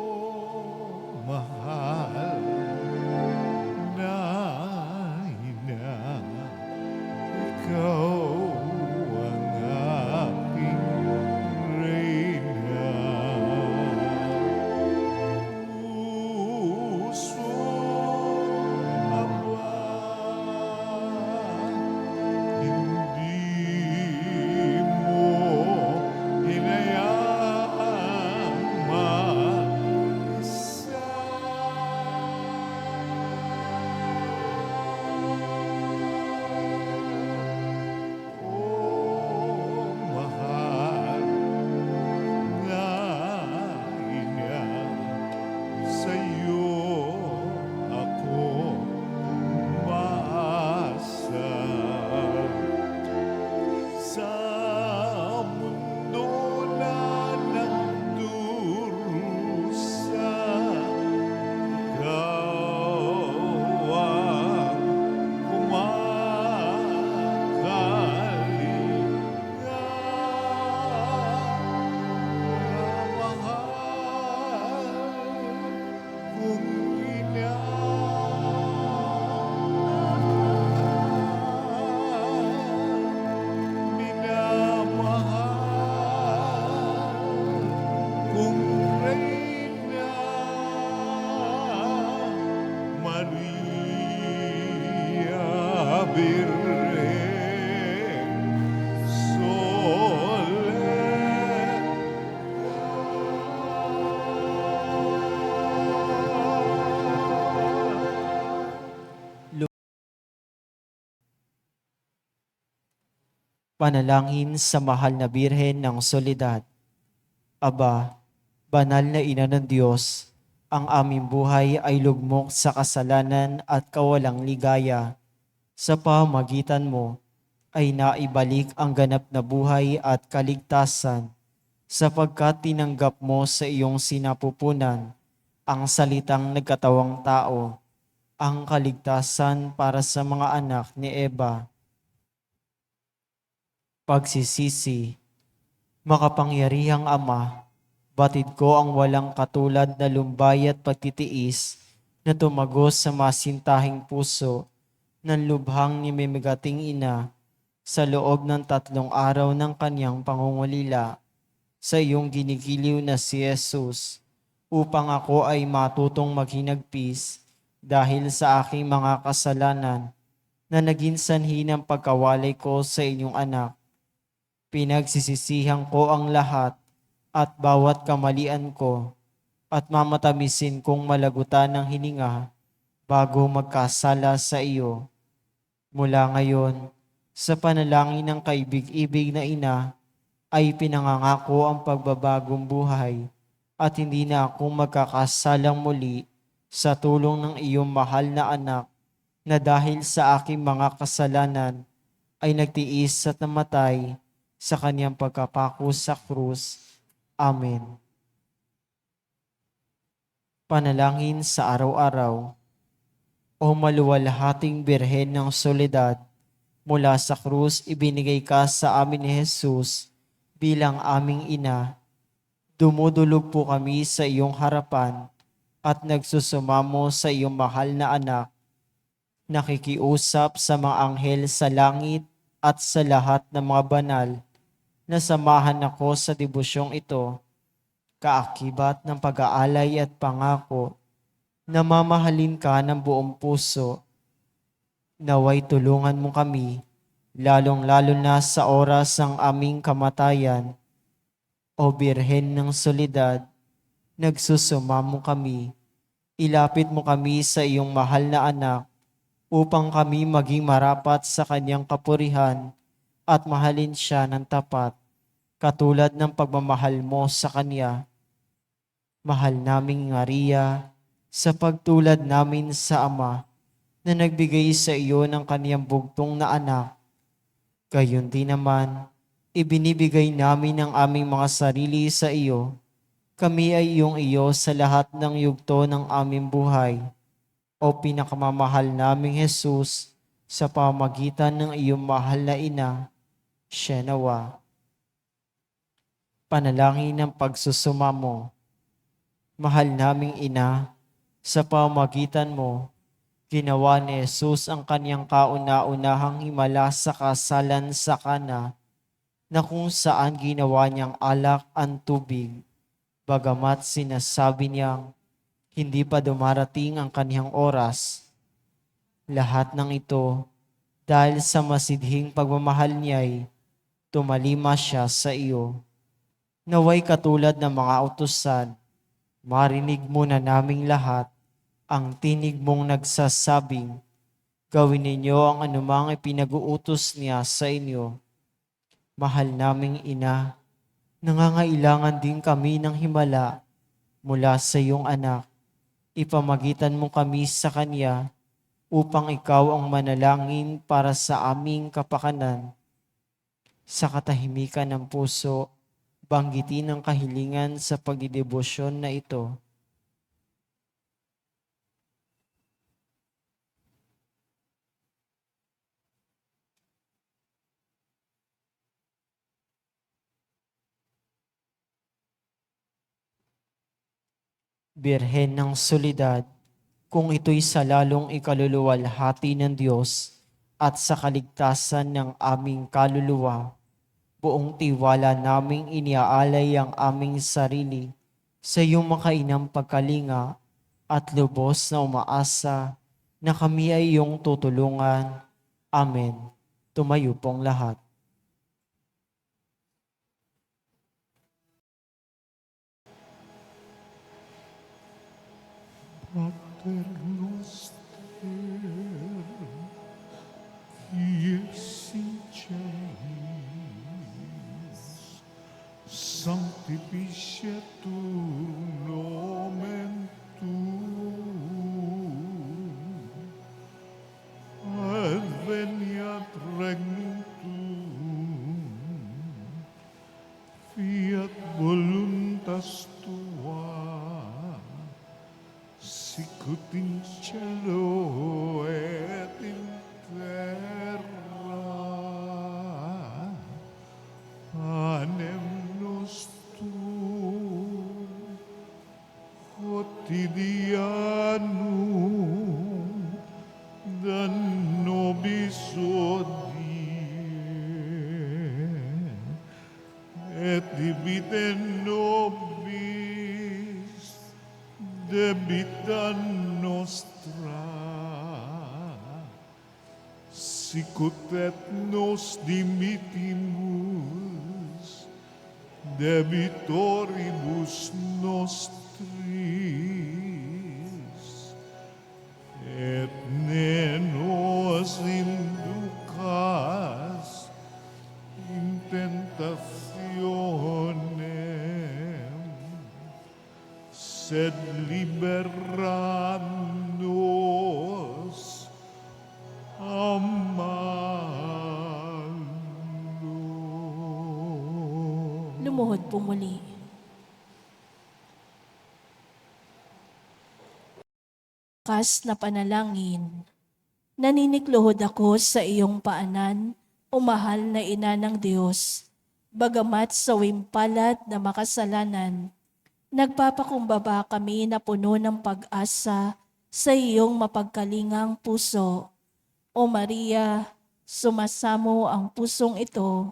S4: O mahal na ina, ikaw ang aking reyna. Pusong aba, hindi mo hinayaang mag-isa. O mahal na ina, sa'yo ako umaasa. Sa mundo na nagdurusa, ikaw ang kumakalinga. Mahal kong ina, minamahal kong reyna, Maria Virgen Soledad.
S3: Panalangin sa mahal na Birhen ng Soledad. Aba, banal na ina ng Diyos, ang aming buhay ay lugmok sa kasalanan at kawalang ligaya. Sa pamamagitan mo ay naibalik ang ganap na buhay at kaligtasan, sapagkat tinanggap mo sa iyong sinapupunan ang salitang nagkatawang tao, ang kaligtasan para sa mga anak ni Eva. Pagsisisi. Makapangyarihang Ama, batid ko ang walang katulad na lumbay at pagtitiis na tumagos sa masintahing puso ng lubhang ni mimigating ina sa loob ng 3 araw ng kanyang pangungulila sa iyong ginigiliw na si Jesus, upang ako ay matutong maghinagpis dahil sa aking mga kasalanan na naging sanhi ng pagkawalay ko sa inyong anak. Pinagsisisihan ko ang lahat at bawat kamalian ko at mamatamisin kong malagutan ng hininga bago magkasala sa iyo. Mula ngayon, sa panalangin ng kaibig-ibig na ina, ay pinangangako ang pagbabagong buhay at hindi na ako magkakasalang muli sa tulong ng iyong mahal na anak na dahil sa aking mga kasalanan ay nagtiis at namatay sa kanyang pagkapako sa krus. Amen. Panalangin sa araw-araw. O maluwalhating Birhen ng Soledad, mula sa krus ibinigay ka sa amin ni Jesus bilang aming ina. Dumudulog po kami sa iyong harapan at nagsusumamo sa iyong mahal na anak. Nakikiusap sa mga anghel sa langit at sa lahat ng mga banal na samahan ako sa debusyong ito, kaakibat ng pag-aalay at pangako na mamahalin ka ng buong puso. Naway tulungan mo kami, lalong-lalo na sa oras ng aming kamatayan. O Birhen ng Soledad, nagsusumamo kami. Ilapit mo kami sa iyong mahal na anak upang kami maging marapat sa kanyang kapurihan at mahalin siya ng tapat, katulad ng pagmamahal mo sa kanya. Mahal naming Maria, sa pagtulad namin sa Ama na nagbigay sa iyo ng kaniyang bugtong na anak, gayon din naman, ibinibigay namin ang aming mga sarili sa iyo. Kami ay iyong iyo sa lahat ng yugto ng aming buhay. O pinakamamahal naming Jesus, sa pamagitan ng iyong mahal na ina, siya nawa. Panalangin ng pagsusuma mo. Mahal naming ina, sa pamagitan mo, ginawa ni Jesus ang kanyang kauna-unahang himala sa kasalan sa Kana, na kung saan ginawa niyang alak ang tubig, bagamat sinasabi niyang hindi pa dumarating ang kanyang oras. Lahat ng ito, dahil sa masidhing pagmamahal niya'y tumalima siya sa iyo. Naway katulad ng mga utusan, marinig mo na naming lahat ang tinig mong nagsasabing, gawin ninyo ang anumang ipinag-uutos niya sa inyo. Mahal naming ina, nangangailangan din kami ng himala mula sa iyong anak. Ipamagitan mo kami sa kanya upang ikaw ang manalangin para sa aming kapakanan. Sa katahimikan ng puso, banggitin ang kahilingan sa pagdidebosyon na ito. Birhen ng Solidad, kung ito'y sa lalong ikaluluwalhati ng Diyos at sa kaligtasan ng aming kaluluwa, buong tiwala naming iniaalay ang aming sarili sa iyong makainang pagkalinga at lubos na umaasa na kami ay iyong tutulungan. Amen. Tumayo pong lahat.
S4: Pater noster, qui es in caelis, sanctificetur nomen tuum, adveniat regnum tuum, fiat voluntas tua, sicut in cielo et in terra. Panem nostrum quotidianum da nobis hodie, et dimitte nobis debita nostra, sicut et nos dimittimus debitoribus nostris, et ne nos inducas in tentationem, sed libera nos a malo.
S2: Lumuhod po muli. Kas na panalangin, naninikluhod ako sa iyong paanan, o mahal na ina ng Diyos, bagamat sa wimpalat na makasalanan, nagpapakumbaba kami na puno ng pag-asa sa iyong mapagkalingang puso. O Maria, sumasamo ang pusong ito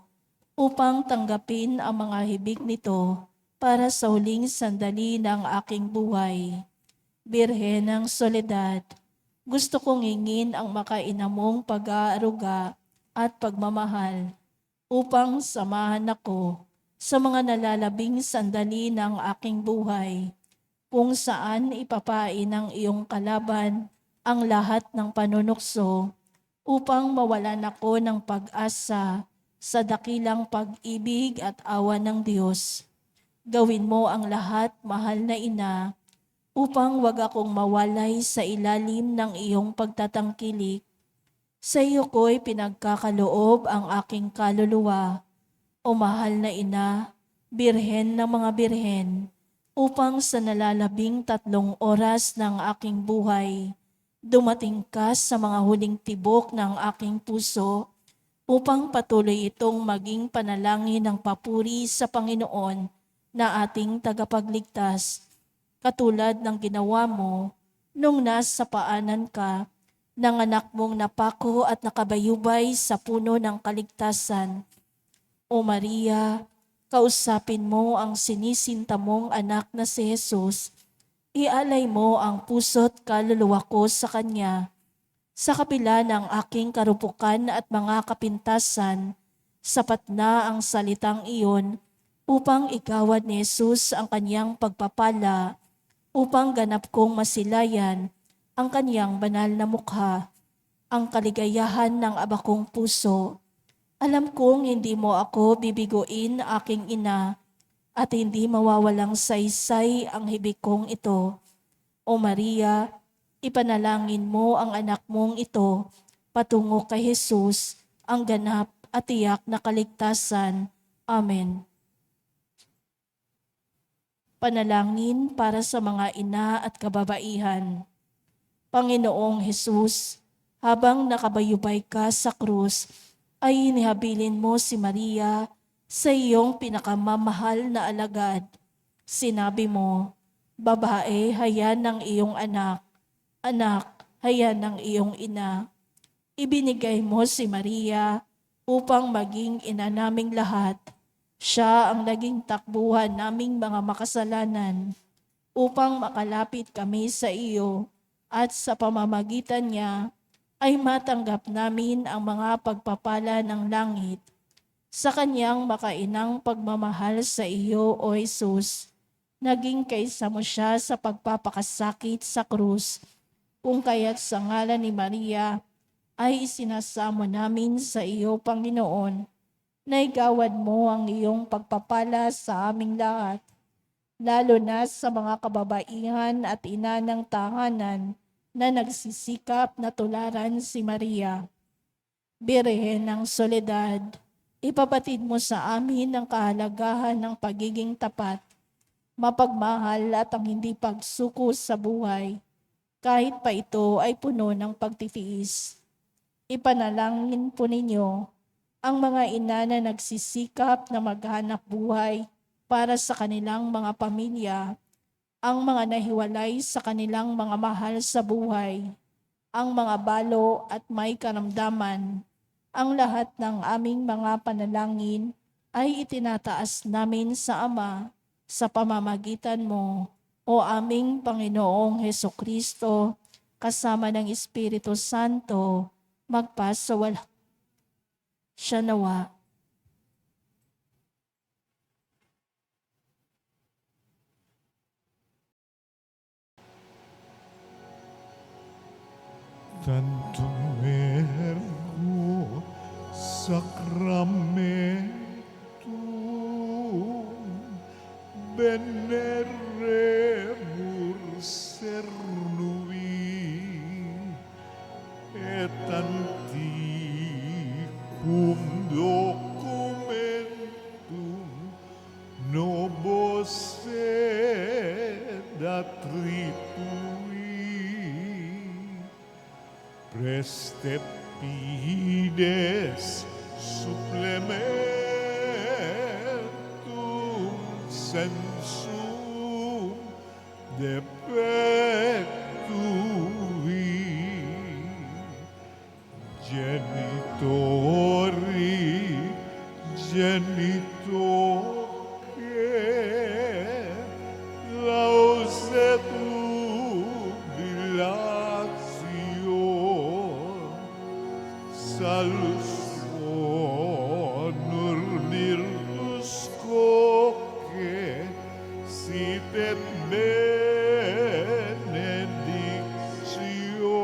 S2: upang tanggapin ang mga hibig nito para sa huling sandali ng aking buhay. Birhen ng Soledad, gusto kong hingin ang makainamong pag-aaruga at pagmamahal upang samahan ako sa mga nalalabing sandali ng aking buhay, kung saan ipapain ng iyong kalaban ang lahat ng panunukso upang mawalan ako ng pag-asa sa dakilang pag-ibig at awa ng Diyos. Gawin mo ang lahat, mahal na ina, upang wag akong mawalay sa ilalim ng iyong pagtatangkilik. Sa iyo ko'y pinagkakaloob ang aking kaluluwa, o mahal na ina, birhen ng mga birhen, upang sa nalalabing 3 oras ng aking buhay, Dumating ka sa mga huling tibok ng aking puso upang patuloy itong maging panalangin ng papuri sa Panginoon na ating tagapagligtas, katulad ng ginawa mo nung nasa paanan ka ng anak mong napako at nakabayubay sa puno ng kaligtasan. O Maria, kausapin mo ang sinisinta mong anak na si Jesus. Ialay mo ang puso't kaluluwa ko sa Kanya. Sa kapila ng aking karupukan at mga kapintasan, sapat na ang salitang iyon upang igawad ni Jesus ang Kanyang pagpapala, upang ganap kong masilayan ang Kanyang banal na mukha, ang kaligayahan ng abakong puso. Alam kong hindi mo ako bibiguin, aking ina, at hindi mawawalang saysay ang hibik kong ito. O Maria, ipanalangin mo ang anak mong ito patungo kay Jesus, ang ganap at tiyak na kaligtasan. Amen. Panalangin para sa mga ina at kababaihan. Panginoong Jesus, habang nakabayubay ka sa krus, ay inihabilin mo si Maria sa iyong pinakamamahal na alagad. Sinabi mo, babae, hayan ng iyong anak, anak, hayan ng iyong ina. Ibinigay mo si Maria upang maging ina naming lahat. Siya ang naging takbuhan naming mga makasalanan upang makalapit kami sa iyo, at sa pamamagitan niya ay matanggap namin ang mga pagpapala ng langit. Sa kanyang makainang pagmamahal sa iyo, O Jesus, naging kaysa mo siya sa pagpapakasakit sa krus, kung kaya't sa ngalan ni Maria ay isinasamo namin sa iyo, Panginoon, na igawad mo ang iyong pagpapala sa aming lahat, lalo na sa mga kababaihan at ina ng tahanan na nagsisikap na tularan si Maria. Birhen ng Soledad, ipapatid mo sa amin ang kahalagahan ng pagiging tapat, mapagmahal at ang hindi pagsuko sa buhay, kahit pa ito ay puno ng pagtitiis. Ipanalangin po ninyo ang mga ina na nagsisikap na maghanap buhay para sa kanilang mga pamilya, ang mga nahiwalay sa kanilang mga mahal sa buhay, ang mga balo at may karamdaman. Ang lahat ng aming mga panalangin ay itinataas namin sa Ama sa pamamagitan mo, o aming Panginoong Hesukristo, kasama ng Espiritu Santo, magpasawala siya nawa.
S4: Tantum ergo sacramentum veneremur cernui et antiquum documentum nobis sed attritui prestepides supplementum sensum defectui genitori lauset jubilatio salus honor virtus quoque sit et benedictio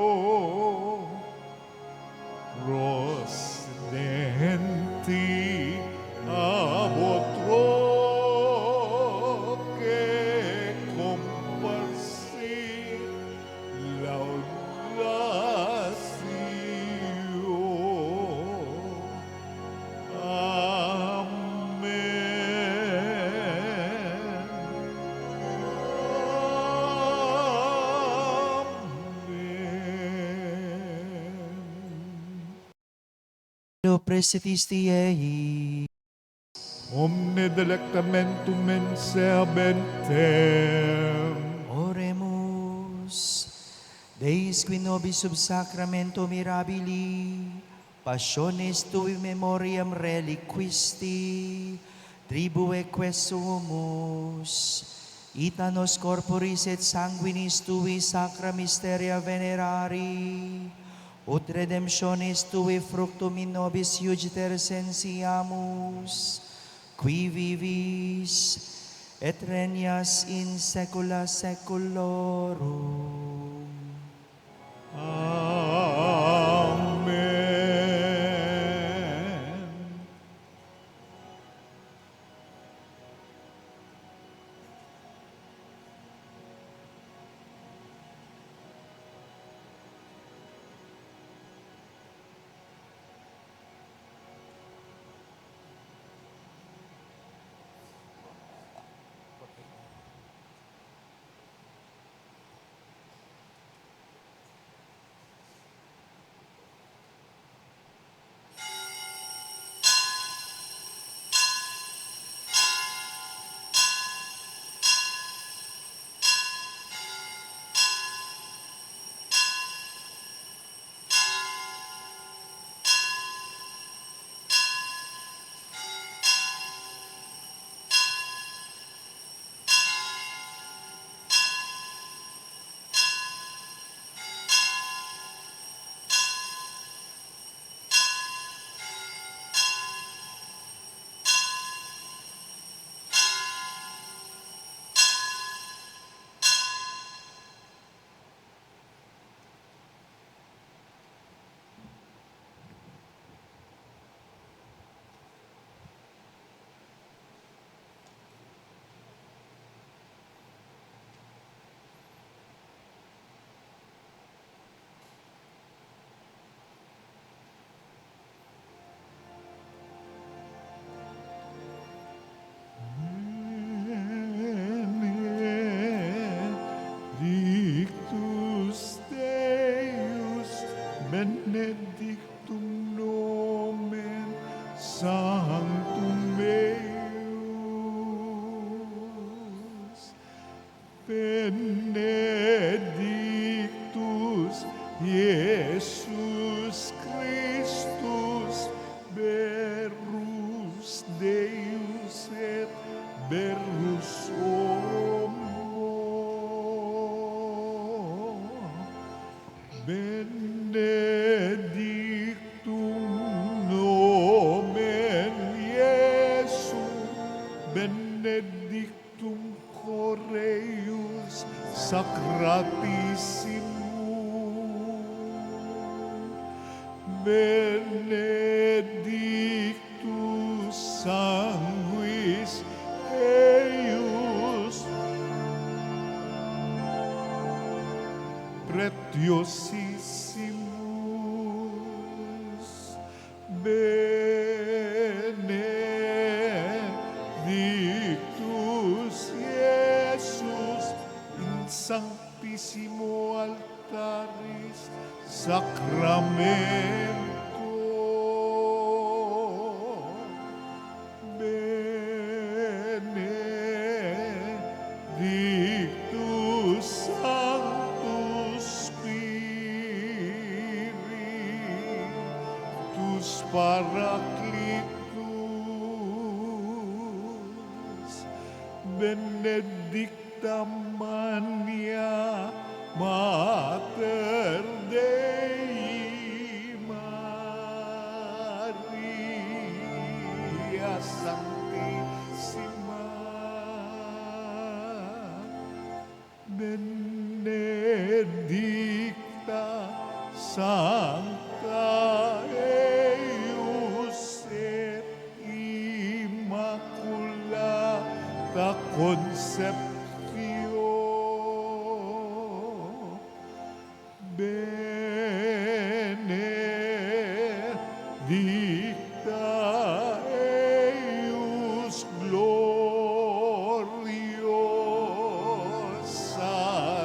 S4: pros denti abotroque comparsi laudatio
S1: Do prestitisti ei.
S4: Omne delectamentum men serbentem.
S1: Oremus. Deis qui nobis sub sacramento mirabili, passionis tui memoriam reliquisti, tribue quesumus, ita nos corporis et sanguinis tui sacra mysteria venerari, ut redemptionis tui fructum in nobis iugiter sensiamus, qui vivis et regnas in saecula saeculorum.
S4: Amen. Benedictus Deus, benedictum nomen sanctum eius, benedictus Iesus Christus, verus Deus et verus homo. Benedictum nomen Iesu, benedictum Horeus sacratissimum, benedictus sanguis eius, preciosissimus, benedictus Iesus in sanctissimo altaris sacramento, benedictus sanctus Spiritus Paraclitus, benedicta Mania Mater Dei, Maria Sanctissima, benedicta Sancta eius et Immaculata Conceptio, benedicta eius gloriosa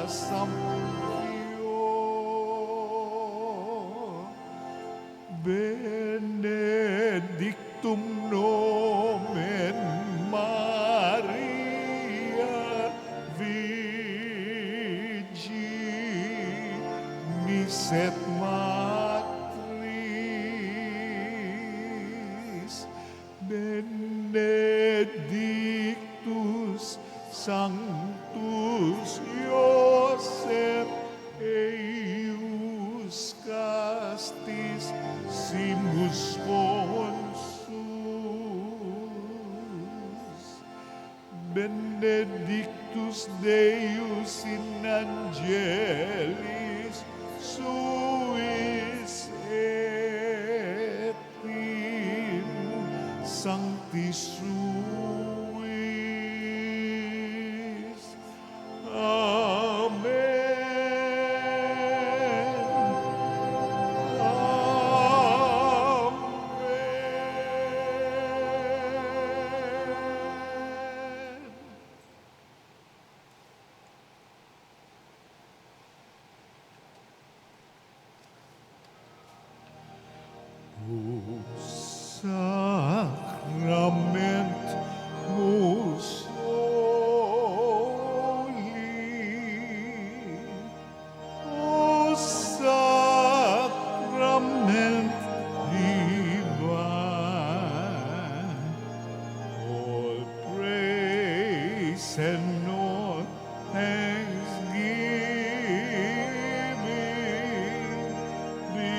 S4: Sanctio, benedicta Sanctum nomen Maria Virginis et Matris Benedictus Sanctus Iosef eius castis simus consus Benedictus Deus in angelis suis et in sanctis suis. Amen. Amen. Sacrament most holy, O sacrament divine, all praise and all thanksgiving be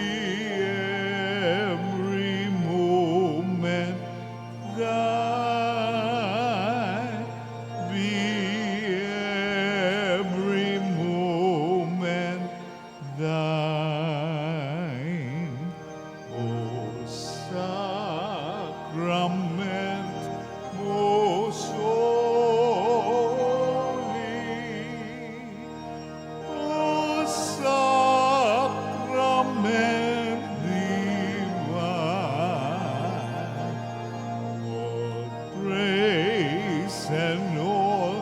S4: every moment thine, be every moment thine. O sacrament most holy, O sacrament divine, all praise and all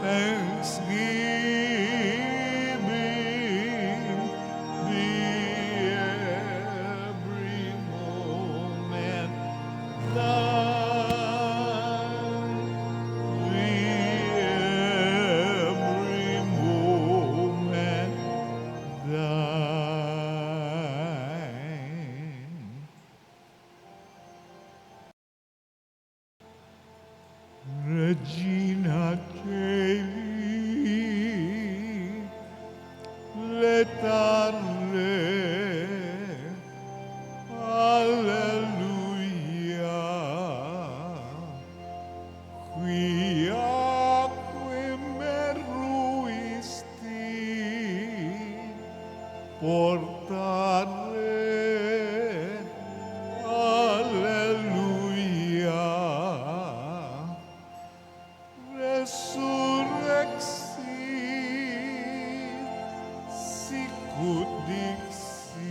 S4: thanksgiving be every moment thine, be every moment thine. Regina Caeli, letare, alleluia, quiaque meruisti, portare, alleluia, resurrexit, sicut dixit,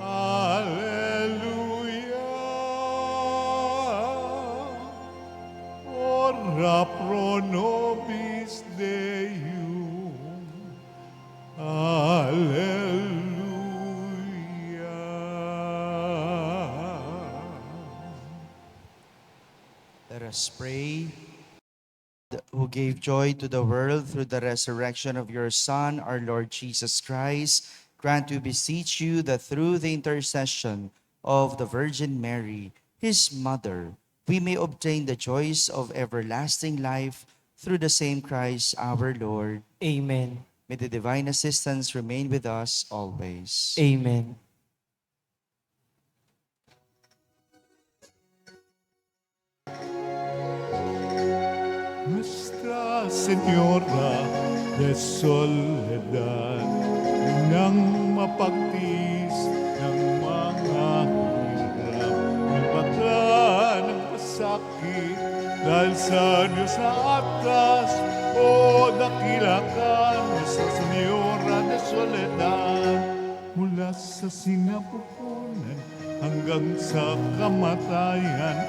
S4: alleluia, ora pro nobis Deum, alleluia.
S1: Let us pray. Who gave joy to the world through the resurrection of your Son, our Lord Jesus Christ, grant, we beseech you, that through the intercession of the Virgin Mary, his mother, we may obtain the joys of everlasting life through the same Christ our Lord.
S3: Amen.
S1: May the divine assistance remain with us always.
S3: Amen.
S4: Nuestra Señora de Soledad, nang mapagtis ng mga hirap, nagpatla ng pasakit, dahil sa Diyos na atas, o dakila ka, Nuestra Señora de Soledad, mula sa sinapupunan hanggang sa kamatayan,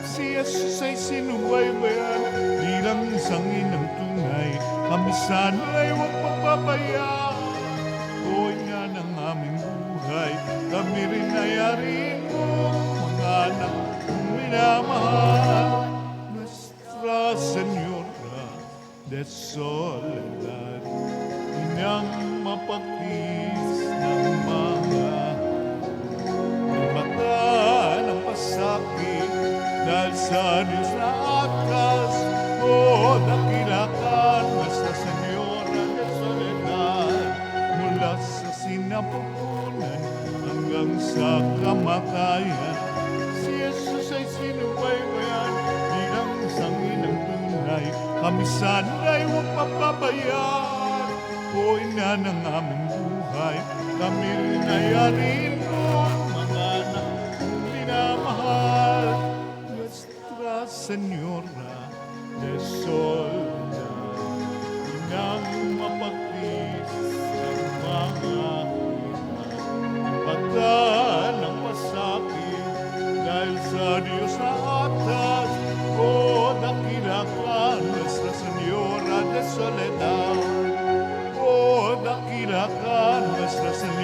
S4: si Jesus ay sinubaybayan bilang isang inang tunay. Kami sana ay huwag papabayaan. O ina ng aming buhay, kami rin ay ariin mo. Soledad, inang mapagtis ng mga mata ng pasakit dahil sa Diyos na atas. O dakilakan, Nuestra Señora de Soledad, mula sa sinapupunan hanggang sa kamatayan. Si Jesus ay sinubaybayan bilang isang inang tunay. Kami sana'y huwag papabayaan. O ina ng aming buhay, kami rin ay arin mo, mga anak kong minamahal. Nuestra Señora de Soledad, inang mapagtis ng mga mata ng pasakit dahil sa Diyos na atas. O dakila ka, Nuestra Señora de Soledad. O dakila ka, Nuestra Señora